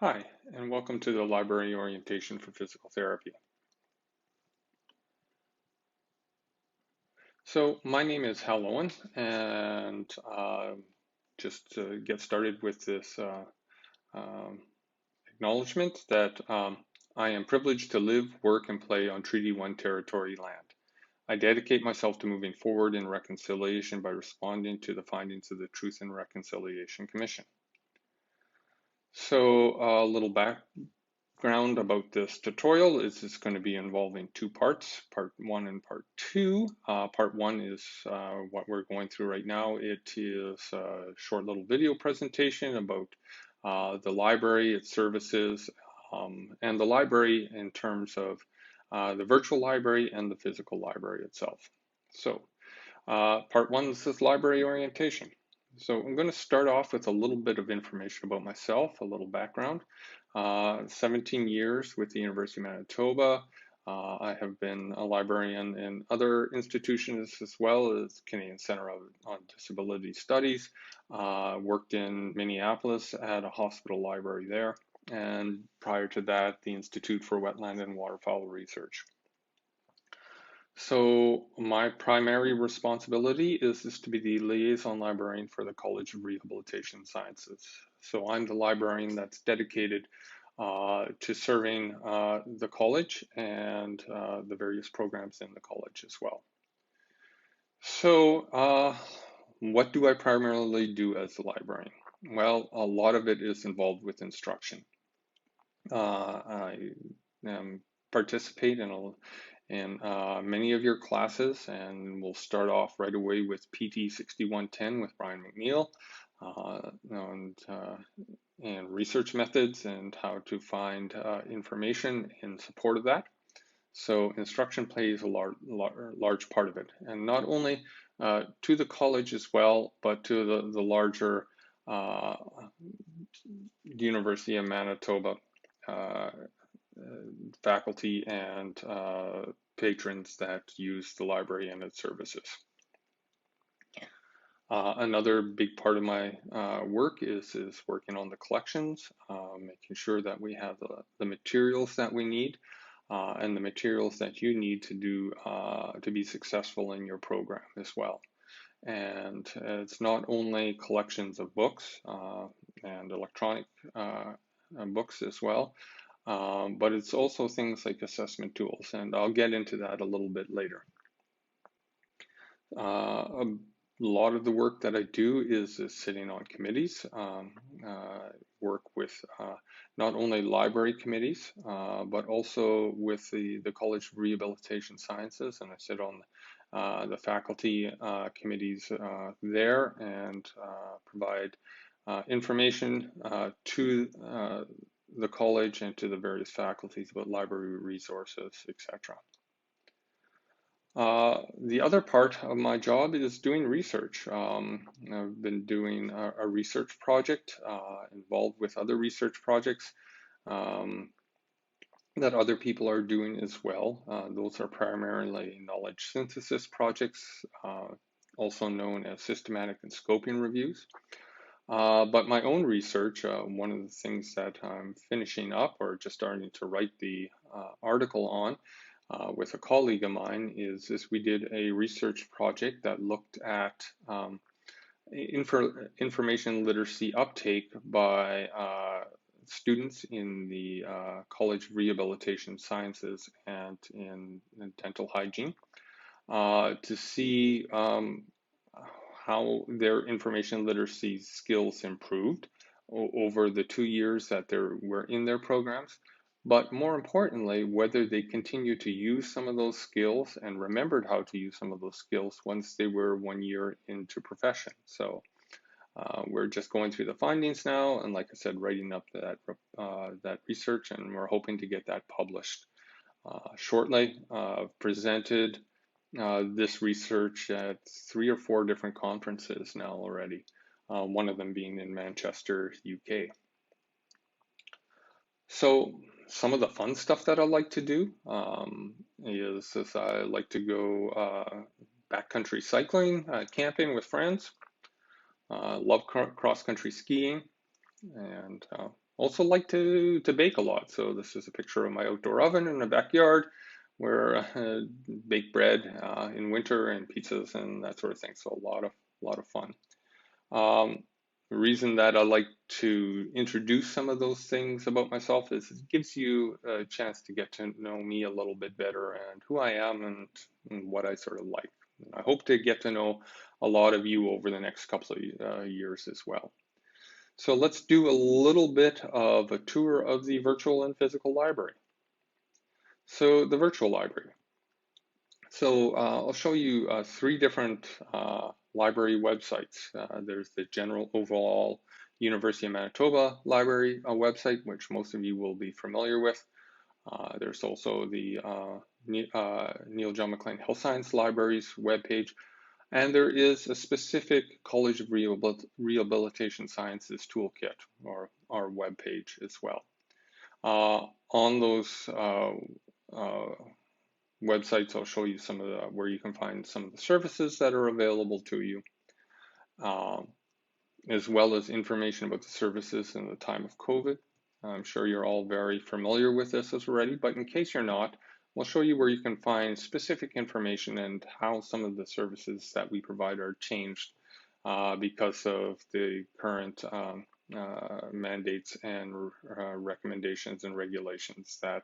Hi, and welcome to the Library Orientation for Physical Therapy. So my name is Hal Owen, and just to get started with this um, acknowledgement that I am privileged to live, work, and play on Treaty 1 territory land. I dedicate myself to moving forward in reconciliation by responding to the findings of the Truth and Reconciliation Commission. So a little background about this tutorial is it's going to be involving two parts, part one and part two. Part one is what we're going through right now. It is a short little video presentation about the library, its services, and the library in terms of the virtual library and the physical library itself. So part one is this library orientation. So I'm going to start off with a little bit of information about myself, a little background. 17 years with the University of Manitoba. I have been a librarian in other institutions as well as Canadian Centre on Disability Studies. Worked in Minneapolis at a hospital library there. And prior to that, the Institute for Wetland and Waterfowl Research. So my primary responsibility is to be the liaison librarian for the College of Rehabilitation Sciences. So I'm the librarian that's dedicated to serving the college and the various programs in the college as well. So what do I primarily do as a librarian? Well, a lot of it is involved with instruction. I participate in many of your classes, and we'll start off right away with PT 6110 with Brian McNeil and research methods and how to find information in support of that. So instruction plays a large part of it, and not only to the college as well, but to the larger University of Manitoba faculty and patrons that use the library and its services. Another big part of my work is working on the collections, making sure that we have the materials that we need and the materials that you need to be successful in your program as well. And it's not only collections of books and electronic books as well, but it's also things like assessment tools, and I'll get into that a little bit later. A lot of the work that I do is sitting on committees, work with not only library committees, but also with the College of Rehabilitation Sciences, and I sit on the faculty committees there and provide information to the college and to the various faculties about library resources, etc. The other part of my job is doing research. I've been doing a research project involved with other research projects that other people are doing as well. Those are primarily knowledge synthesis projects, also known as systematic and scoping reviews. But my own research, one of the things that I'm finishing up or just starting to write the article on with a colleague of mine is we did a research project that looked at information literacy uptake by students in the College of Rehabilitation Sciences and in dental hygiene to see how their information literacy skills improved over the 2 years that they were in their programs, but more importantly, whether they continue to use some of those skills and remembered how to use some of those skills once they were 1 year into profession. So we're just going through the findings now, and like I said, writing up that research, and we're hoping to get that published shortly. Presented this research at 3 or 4 different conferences now already, one of them being in Manchester, UK. So some of the fun stuff that I like to do is I like to go backcountry cycling, camping with friends, love cross-country skiing, and Also like to bake a lot. So this is a picture of my outdoor oven in the backyard where bake bread in winter and pizzas and that sort of thing. So a lot of fun. Um, the reason that I like to introduce some of those things about myself is it gives you a chance to get to know me a little bit better and who I am and what I sort of like. I hope to get to know a lot of you over the next couple of years as well. So let's do a little bit of a tour of the virtual and physical library. So the virtual library. So I'll show you three different library websites. There's the general overall University of Manitoba library website, which most of you will be familiar with. There's also the Neil John Maclean Health Science Libraries webpage, and there is a specific College of Rehabilitation Sciences toolkit or our webpage as well. On those websites, I'll show you some of the where you can find some of the services that are available to you, um, as well as information about the services in the time of COVID. I'm sure you're all very familiar with this already, but in case you're not, we'll show you where you can find specific information and how some of the services that we provide are changed because of the current mandates and recommendations and regulations that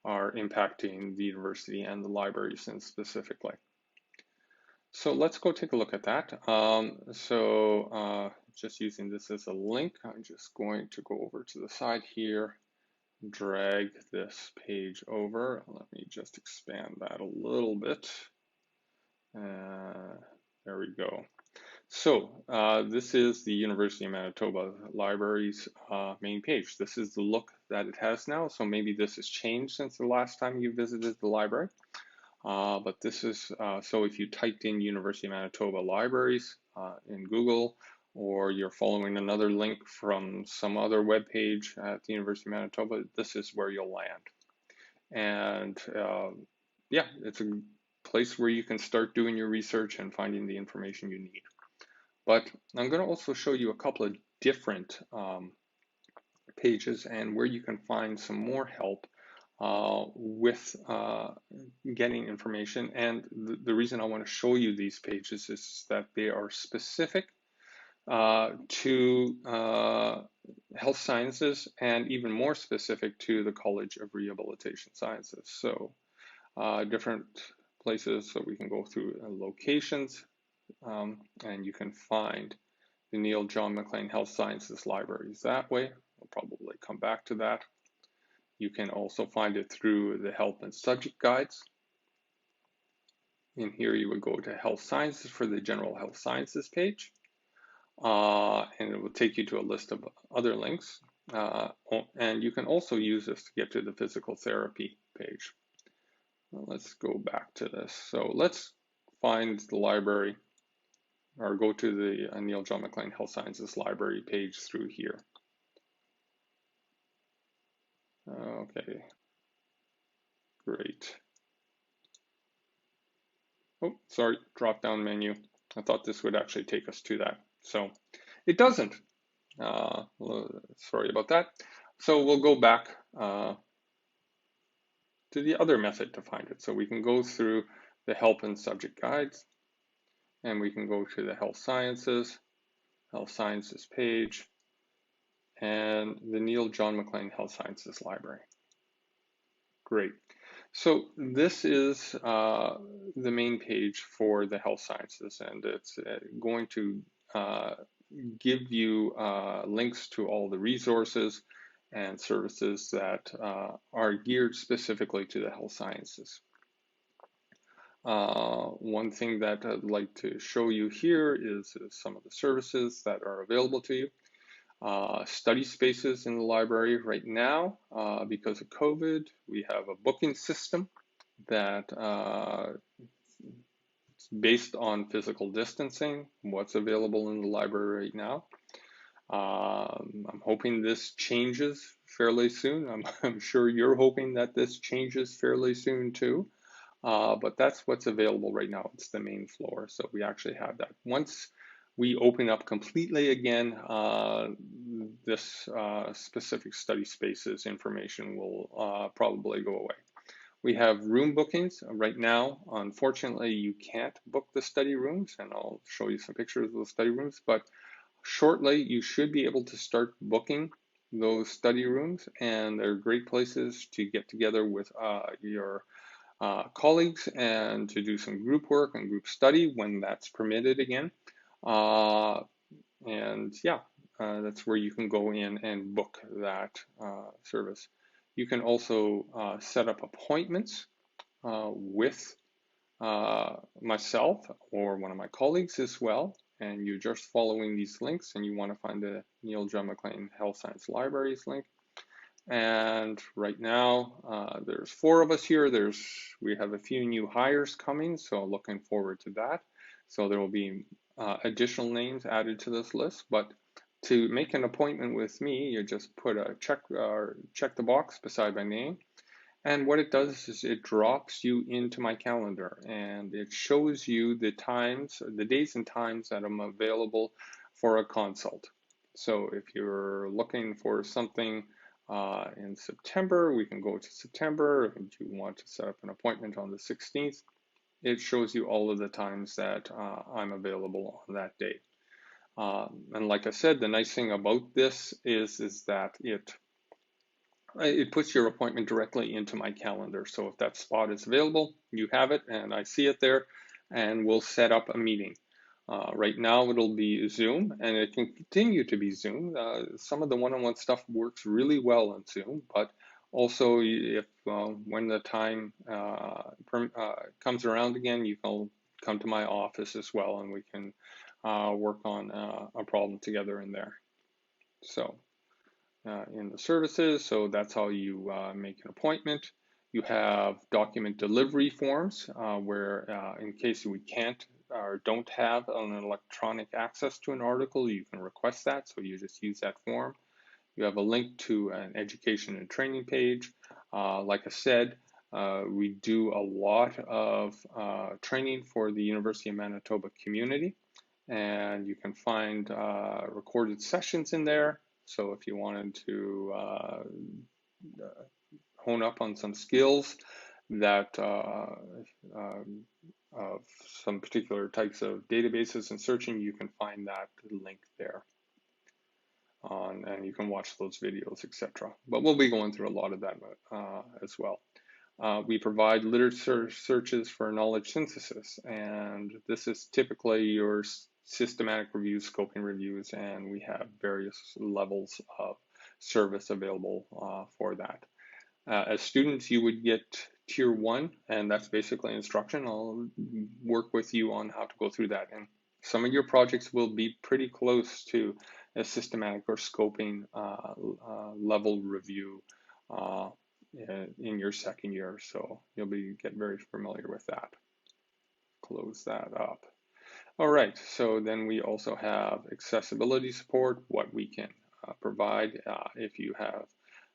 are impacting the university and the libraries in specifically. So let's go take a look at that. Just using this as a link, I'm just going to go over to the side here, drag this page over. Let me just expand that a little bit. There we go. So this is the University of Manitoba Library's main page. This is the look that it has now. So maybe this has changed since the last time you visited the library. But this is, so if you typed in University of Manitoba Libraries in Google, or you're following another link from some other web page at the University of Manitoba, this is where you'll land. And yeah, it's a place where you can start doing your research and finding the information you need. But I'm going to also show you a couple of different pages and where you can find some more help with getting information. And the reason I want to show you these pages is that they are specific to health sciences and even more specific to the College of Rehabilitation Sciences. So different places so we can go through locations and you can find the Neil John Maclean Health Sciences Libraries that way. We'll probably come back to that. You can also find it through the help and subject guides. In here, you would go to Health Sciences for the General Health Sciences page, and it will take you to a list of other links. And you can also use this to get to the physical therapy page. Well, let's go back to this. So let's find the library or go to the Neil John Maclean Health Sciences Library page through here. Okay, great. Oh, sorry, drop down menu. I thought this would actually take us to that. So it doesn't. Sorry about that. So we'll go back to the other method to find it. So we can go through the help and subject guides, and we can go to the health sciences page, and the Neil John Maclean Health Sciences Library. Great. So this is the main page for the health sciences, and it's going to give you links to all the resources and services that are geared specifically to the health sciences. One thing that I'd like to show you here is some of the services that are available to you. Study spaces in the library right now, because of COVID, we have a booking system that is based on physical distancing, what's available in the library right now. I'm hoping this changes fairly soon. I'm sure you're hoping that this changes fairly soon too. But that's what's available right now. It's the main floor. So we actually have that. Once we open up completely again, this specific study spaces information will probably go away. We have room bookings. Right now, unfortunately, you can't book the study rooms, and I'll show you some pictures of those study rooms, but shortly you should be able to start booking those study rooms, and they're great places to get together with your colleagues and to do some group work and group study when that's permitted again. And yeah, that's where you can go in and book that service. You can also set up appointments with myself or one of my colleagues as well. And you're just following these links and you want to find the Neil John Maclean Health Science Libraries link. And right now, there's 4 of us here. We have a few new hires coming, so looking forward to that. So there will be additional names added to this list. But to make an appointment with me, you just put a check the box beside my name. And what it does is it drops you into my calendar and it shows you the days and times that I'm available for a consult. So if you're looking for something in September, we can go to September. If you want to set up an appointment on the 16th, it shows you all of the times that I'm available on that day. And like I said, the nice thing about this is that it puts your appointment directly into my calendar. So if that spot is available, you have it and I see it there, and we'll set up a meeting. Right now it'll be Zoom, and it can continue to be Zoom. Some of the one-on-one stuff works really well on Zoom, but also if when the time comes around again, you can come to my office as well, and we can work on a problem together in there. So in the services, so that's how you make an appointment. You have document delivery forms where in case we can't or don't have an electronic access to an article, you can request that, so you just use that form. You have a link to an education and training page. Like I said, we do a lot of training for the University of Manitoba community, and you can find recorded sessions in there. So if you wanted to hone up on some skills that of some particular types of databases and searching, you can find that link there. And you can watch those videos, etc. But we'll be going through a lot of that as well. We provide literature searches for knowledge synthesis, and this is typically your systematic reviews, scoping reviews, and we have various levels of service available for that. As students, you would get tier 1, and that's basically instruction. I'll work with you on how to go through that, and some of your projects will be pretty close to a systematic or scoping level review in your second year, so you'll get very familiar with that. Close that up. All right, so then we also have accessibility support, what we can provide if you have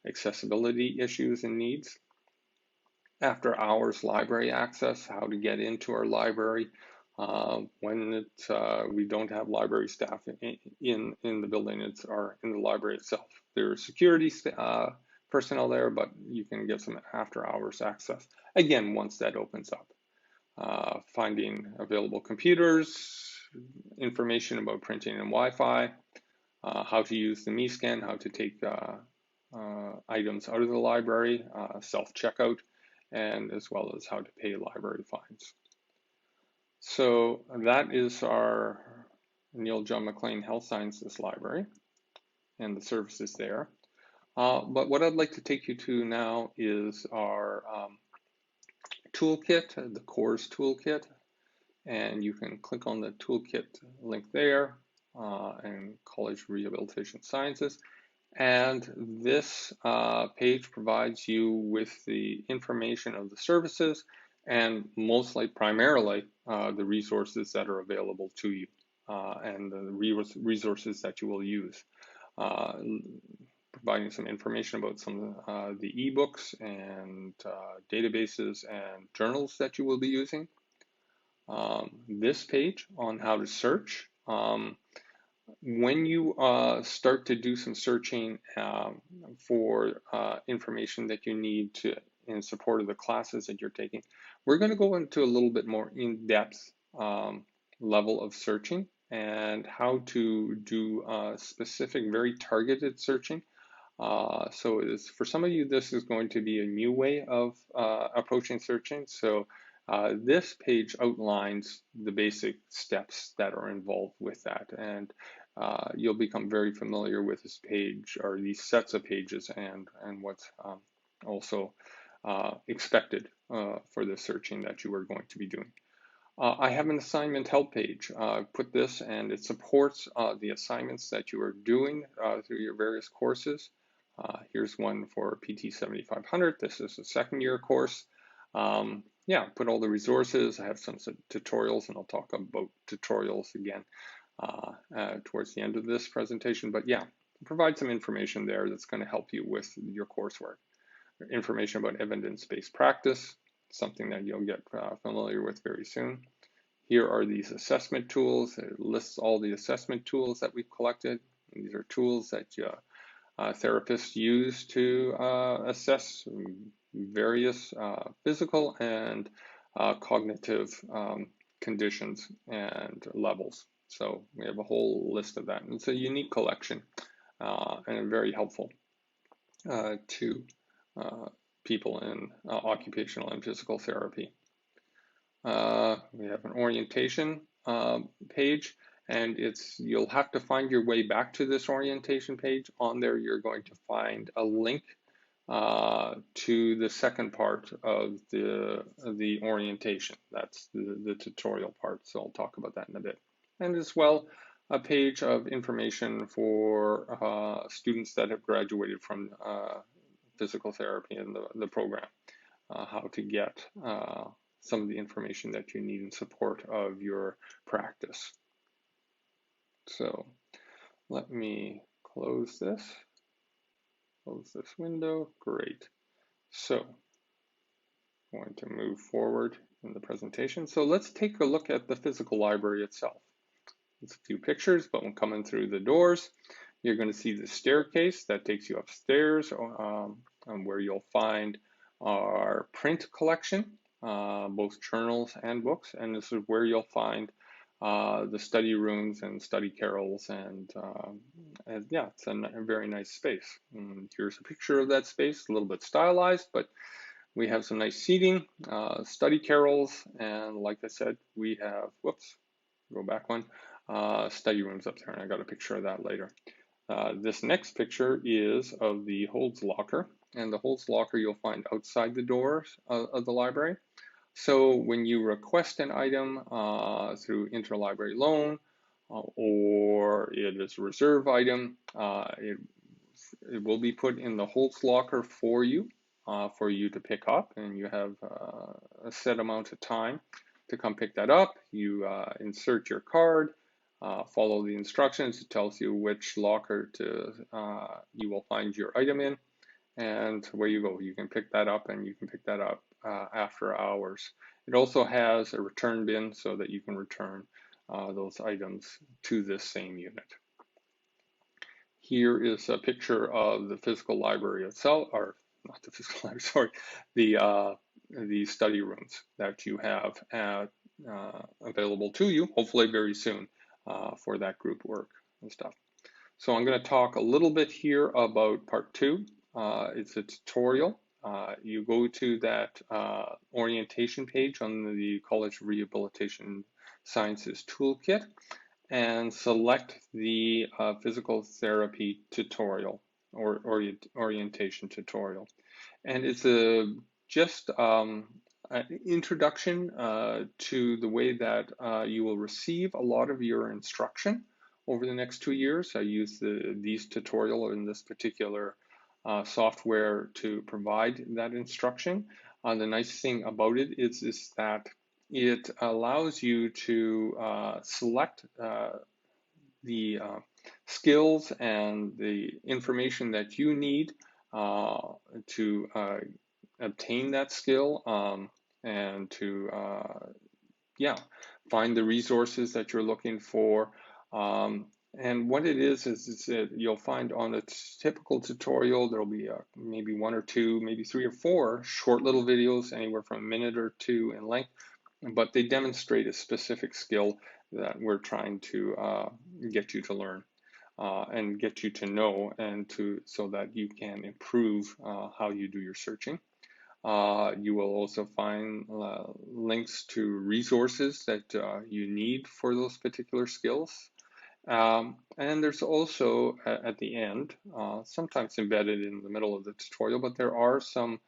accessibility issues and needs. After hours library access, how to get into our library when we don't have library staff in the building, or in the library itself. There's security personnel there, but you can get some after hours access, again, once that opens up. Finding available computers, information about printing and Wi-Fi, how to use the MeScan, how to take items out of the library, self-checkout, and as well as how to pay library fines. So that is our Neil John Maclean Health Sciences Library and the services there. But what I'd like to take you to now is our toolkit, the CORS toolkit, and you can click on the toolkit link there and College Rehabilitation Sciences. And this page provides you with the information of the services and primarily the resources that are available to you and the resources that you will use. Providing some information about some of the ebooks and databases and journals that you will be using. This page on how to search When you start to do some searching for information that you need to in support of the classes that you're taking, we're going to go into a little bit more in-depth level of searching and how to do specific, very targeted searching. So for some of you, this is going to be a new way of approaching searching. So this page outlines the basic steps that are involved with that. And you'll become very familiar with this page or these sets of pages and what's also expected for the searching that you are going to be doing. I have an assignment help page. Put this and it supports the assignments that you are doing through your various courses. Here's one for PT 7500. This is a second year course. Yeah, put all the resources. I have some tutorials and I'll talk about tutorials again towards the end of this presentation. But yeah, provide some information there that's going to help you with your coursework. Information about evidence-based practice, something that you'll get familiar with very soon. Here are these assessment tools. It lists all the assessment tools that we've collected. These are tools that therapists use to assess various physical and cognitive conditions and levels. So we have a whole list of that. And it's a unique collection and very helpful to people in occupational and physical therapy. We have an orientation page, and you'll have to find your way back to this orientation page. On there, you're going to find a link to the second part of the orientation. That's the tutorial part, so I'll talk about that in a bit. And as well, a page of information for students that have graduated from physical therapy in the program, how to get some of the information that you need in support of your practice. So let me close this window. Great. So I'm going to move forward in the presentation. So let's take a look at the physical library itself. It's a few pictures, but when coming through the doors, you're going to see the staircase that takes you upstairs, where you'll find our print collection, both journals and books. And this is where you'll find the study rooms and study carrels, and yeah, it's a very nice space. And here's a picture of that space, a little bit stylized, but we have some nice seating, study carrels, and like I said, we have, whoops, go back one, study rooms up there, and I got a picture of that later. This next picture is of the holds locker, and the holds locker you'll find outside the doors of the library. So when you request an item through interlibrary loan, or it is a reserve item, it will be put in the holds locker for you to pick up, and you have a set amount of time to come pick that up. You insert your card, follow the instructions. It tells you which locker you will find your item in, and where you go. You can pick that up, and you can pick that up after hours. It also has a return bin so that you can return those items to this same unit. Here is a picture of the physical library itself, or not the physical library, sorry, the study rooms that you have available to you, hopefully very soon, for that group work and stuff. So I'm going to talk a little bit here about part 2. It's a tutorial. You go to that orientation page on the College Rehabilitation Sciences Toolkit and select the physical therapy tutorial or orientation tutorial. And it's just an introduction to the way that you will receive a lot of your instruction over the next 2 years. I use these tutorial in this particular software to provide that instruction. The nice thing about it is that it allows you to select the skills and the information that you need to obtain that skill, and to find the resources that you're looking for, And what it is that you'll find on a typical tutorial, there'll be maybe 1 or 2, maybe 3 or 4 short little videos, anywhere from a minute or 2 in length, but they demonstrate a specific skill that we're trying to get you to learn. And get you to know, and so that you can improve how you do your searching. You will also find links to resources that you need for those particular skills. And there's also at the end, sometimes embedded in the middle of the tutorial, but there are some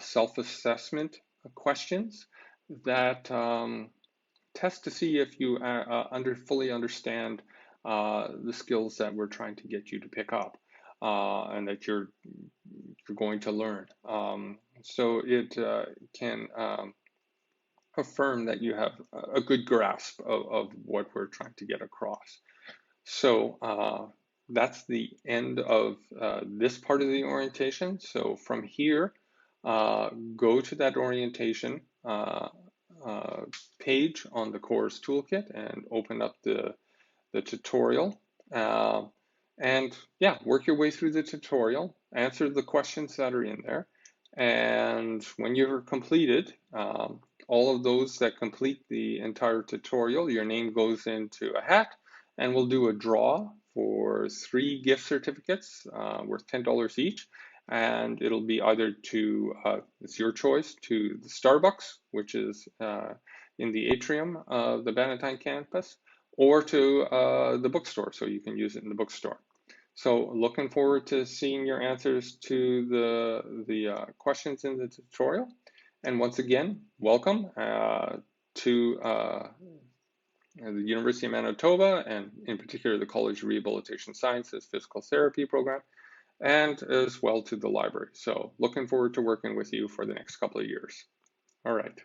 self-assessment questions that test to see if you fully understand the skills that we're trying to get you to pick up, and that you're going to learn. So it can affirm that you have a good grasp of what we're trying to get across. So that's the end of this part of the orientation. So from here, go to that orientation page on the Course Toolkit and open up the tutorial. And yeah, work your way through the tutorial, answer the questions that are in there. And when you're completed, all of those that complete the entire tutorial, your name goes into a hat, and we'll do a draw for 3 gift certificates worth $10 each. And it'll be either to, it's your choice, to the Starbucks, which is in the atrium of the Bannatyne campus, or to the bookstore, so you can use it in the bookstore. So looking forward to seeing your answers to the questions in the tutorial. And once again, welcome to the University of Manitoba, and in particular the College of Rehabilitation Sciences Physical Therapy program, and as well to the library. So looking forward to working with you for the next couple of years. All right.